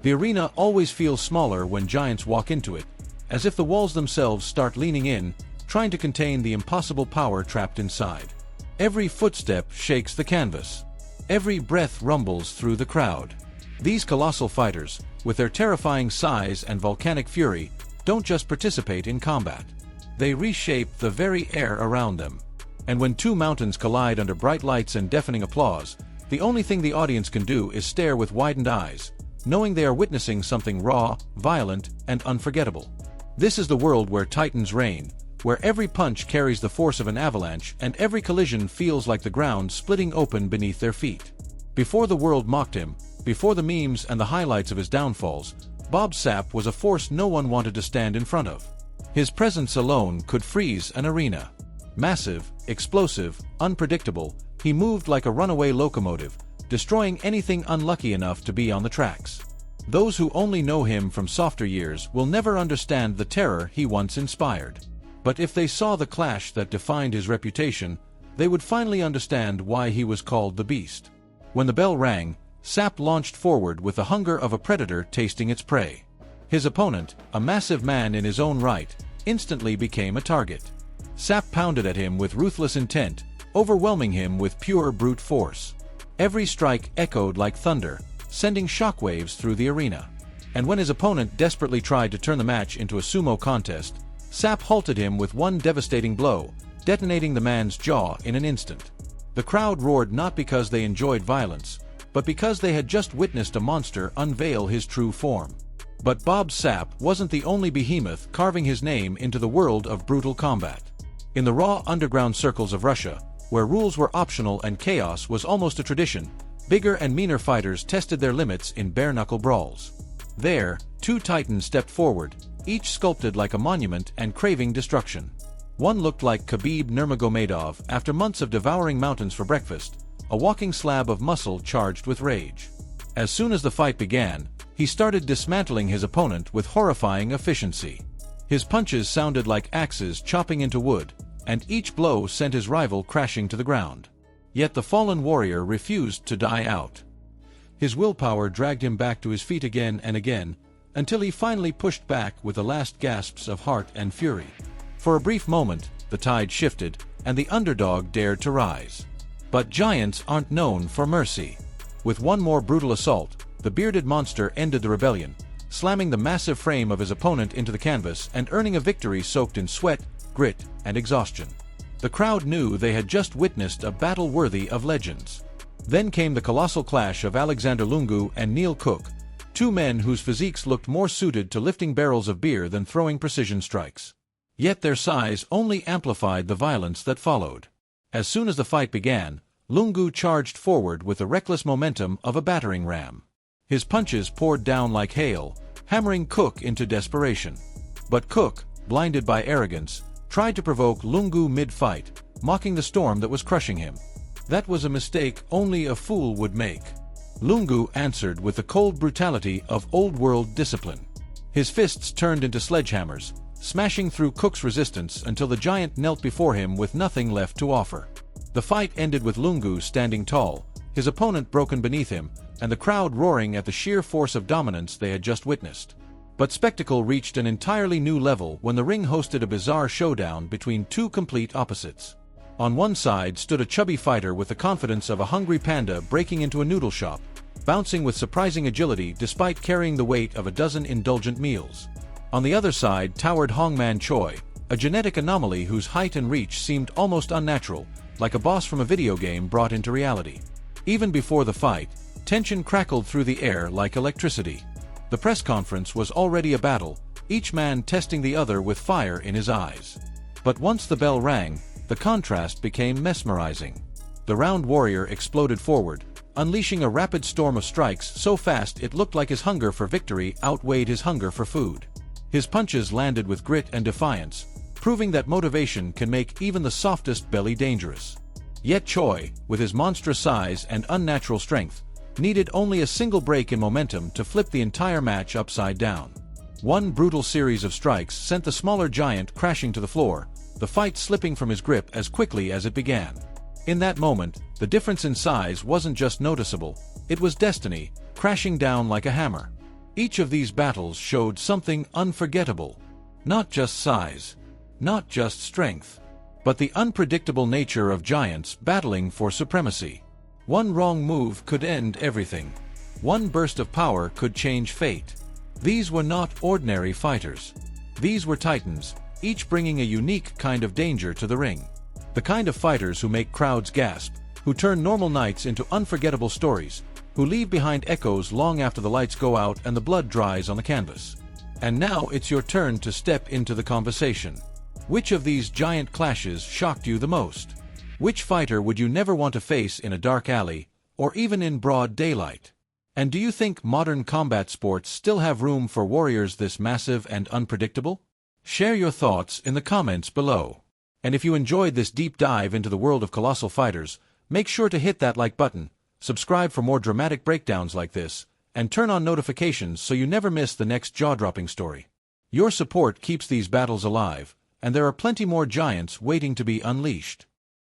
The arena always feels smaller when giants walk into it, as if the walls themselves start leaning in, trying to contain the impossible power trapped inside. Every footstep shakes the canvas. Every breath rumbles through the crowd. These colossal fighters, with their terrifying size and volcanic fury, don't just participate in combat. They reshape the very air around them. And when two mountains collide under bright lights and deafening applause, the only thing the audience can do is stare with widened eyes, knowing they are witnessing something raw, violent, and unforgettable. This is the world where titans reign, where every punch carries the force of an avalanche and every collision feels like the ground splitting open beneath their feet. Before the world mocked him, before the memes and the highlights of his downfalls, Bob Sapp was a force no one wanted to stand in front of. His presence alone could freeze an arena. Massive, explosive, unpredictable, he moved like a runaway locomotive, destroying anything unlucky enough to be on the tracks. Those who only know him from softer years will never understand the terror he once inspired. But if they saw the clash that defined his reputation, they would finally understand why he was called the Beast. When the bell rang, Sapp launched forward with the hunger of a predator tasting its prey. His opponent, a massive man in his own right, instantly became a target. Sapp pounded at him with ruthless intent, overwhelming him with pure brute force. Every strike echoed like thunder, sending shockwaves through the arena. And when his opponent desperately tried to turn the match into a sumo contest, Sapp halted him with one devastating blow, detonating the man's jaw in an instant. The crowd roared not because they enjoyed violence, but because they had just witnessed a monster unveil his true form. But Bob Sapp wasn't the only behemoth carving his name into the world of brutal combat. In the raw underground circles of Russia, where rules were optional and chaos was almost a tradition, bigger and meaner fighters tested their limits in bare-knuckle brawls. There, two titans stepped forward, each sculpted like a monument and craving destruction. One looked like Khabib Nurmagomedov after months of devouring mountains for breakfast, a walking slab of muscle charged with rage. As soon as the fight began, he started dismantling his opponent with horrifying efficiency. His punches sounded like axes chopping into wood, and each blow sent his rival crashing to the ground. Yet the fallen warrior refused to die out. His willpower dragged him back to his feet again and again, until he finally pushed back with the last gasps of heart and fury. For a brief moment, the tide shifted, and the underdog dared to rise. But giants aren't known for mercy. With one more brutal assault, the bearded monster ended the rebellion, slamming the massive frame of his opponent into the canvas and earning a victory soaked in sweat, grit, and exhaustion. The crowd knew they had just witnessed a battle worthy of legends. Then came the colossal clash of Alexander Lungu and Neil Cook, two men whose physiques looked more suited to lifting barrels of beer than throwing precision strikes. Yet their size only amplified the violence that followed. As soon as the fight began, Lungu charged forward with the reckless momentum of a battering ram. His punches poured down like hail, hammering Cook into desperation. But Cook, blinded by arrogance, tried to provoke Lungu mid-fight, mocking the storm that was crushing him. That was a mistake only a fool would make. Lungu answered with the cold brutality of old-world discipline. His fists turned into sledgehammers, smashing through Cook's resistance until the giant knelt before him with nothing left to offer. The fight ended with Lungu standing tall, his opponent broken beneath him, and the crowd roaring at the sheer force of dominance they had just witnessed. But spectacle reached an entirely new level when the ring hosted a bizarre showdown between two complete opposites. On one side stood a chubby fighter with the confidence of a hungry panda breaking into a noodle shop, bouncing with surprising agility despite carrying the weight of a dozen indulgent meals. On the other side towered Hongman Choi, a genetic anomaly whose height and reach seemed almost unnatural, like a boss from a video game brought into reality. Even before the fight, tension crackled through the air like electricity. The press conference was already a battle, each man testing the other with fire in his eyes. But once the bell rang, the contrast became mesmerizing. The round warrior exploded forward, unleashing a rapid storm of strikes so fast it looked like his hunger for victory outweighed his hunger for food. His punches landed with grit and defiance, proving that motivation can make even the softest belly dangerous. Yet Choi, with his monstrous size and unnatural strength, needed only a single break in momentum to flip the entire match upside down. One brutal series of strikes sent the smaller giant crashing to the floor, the fight slipping from his grip as quickly as it began. In that moment, the difference in size wasn't just noticeable, it was destiny, crashing down like a hammer. Each of these battles showed something unforgettable. Not just size, not just strength, but the unpredictable nature of giants battling for supremacy. One wrong move could end everything. One burst of power could change fate. These were not ordinary fighters. These were titans, each bringing a unique kind of danger to the ring. The kind of fighters who make crowds gasp, who turn normal nights into unforgettable stories, who leave behind echoes long after the lights go out and the blood dries on the canvas. And now it's your turn to step into the conversation. Which of these giant clashes shocked you the most? Which fighter would you never want to face in a dark alley, or even in broad daylight? And do you think modern combat sports still have room for warriors this massive and unpredictable? Share your thoughts in the comments below. And if you enjoyed this deep dive into the world of colossal fighters, make sure to hit that like button, subscribe for more dramatic breakdowns like this, and turn on notifications so you never miss the next jaw-dropping story. Your support keeps these battles alive, and there are plenty more giants waiting to be unleashed.